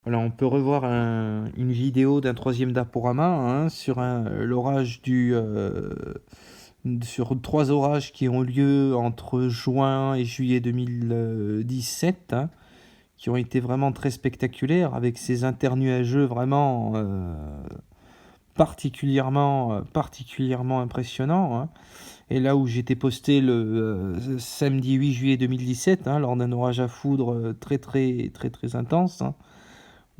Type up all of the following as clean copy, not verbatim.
Voilà, on peut revoir une vidéo d'un troisième d'Aporama sur l'orage sur 3 orages qui ont lieu entre juin et juillet 2017, qui ont été vraiment très spectaculaires, avec ces internuageux vraiment particulièrement impressionnants. Et là où j'étais posté le samedi 8 juillet 2017, lors d'un orage à foudre très intense.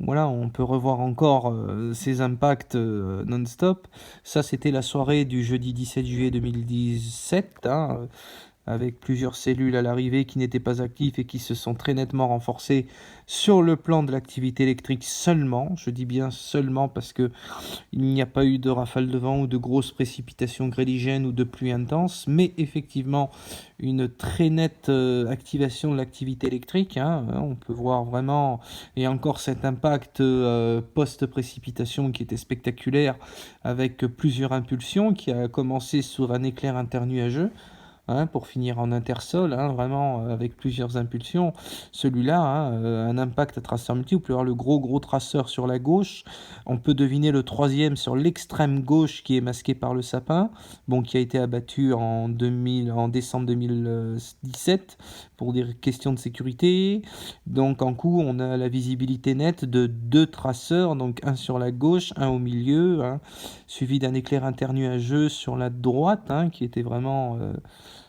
Voilà, on peut revoir encore ces impacts non-stop. Ça, c'était la soirée du jeudi 17 juillet 2017, avec plusieurs cellules à l'arrivée qui n'étaient pas actives et qui se sont très nettement renforcées sur le plan de l'activité électrique seulement. Je dis bien seulement parce que il n'y a pas eu de rafales de vent ou de grosses précipitations gréligènes ou de pluie intense, mais effectivement une très nette activation de l'activité électrique. On peut voir vraiment, et encore cet impact post-précipitation qui était spectaculaire, avec plusieurs impulsions, qui a commencé sur un éclair internuageux, pour finir en intersol, vraiment avec plusieurs impulsions. Celui-là, un impact à traceur multiple. Vous pouvez voir le gros traceur sur la gauche. On peut deviner le troisième sur l'extrême gauche qui est masqué par le sapin, qui a été abattu en décembre 2017 pour des questions de sécurité. Donc en coup, on a la visibilité nette de 2 traceurs, donc un sur la gauche, un au milieu, suivi d'un éclair internuageux sur la droite, qui était vraiment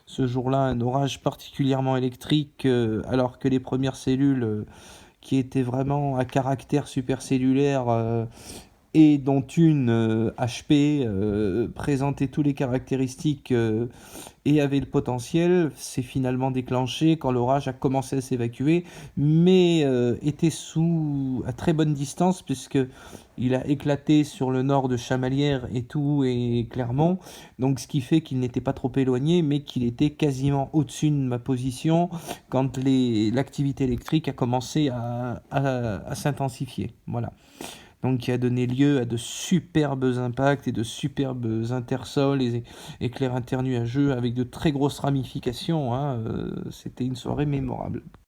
ce jour-là un orage particulièrement électrique, alors que les premières cellules qui étaient vraiment à caractère supercellulaire et dont une HP présentait toutes les caractéristiques et avait le potentiel, s'est finalement déclenché quand l'orage a commencé à s'évacuer, mais était à très bonne distance, puisque il a éclaté sur le nord de Chamalières et tout, et Clermont, donc ce qui fait qu'il n'était pas trop éloigné, mais qu'il était quasiment au-dessus de ma position quand l'activité électrique a commencé à s'intensifier. Voilà. Donc qui a donné lieu à de superbes impacts et de superbes intersols et éclairs internuageux avec de très grosses ramifications. C'était une soirée mémorable.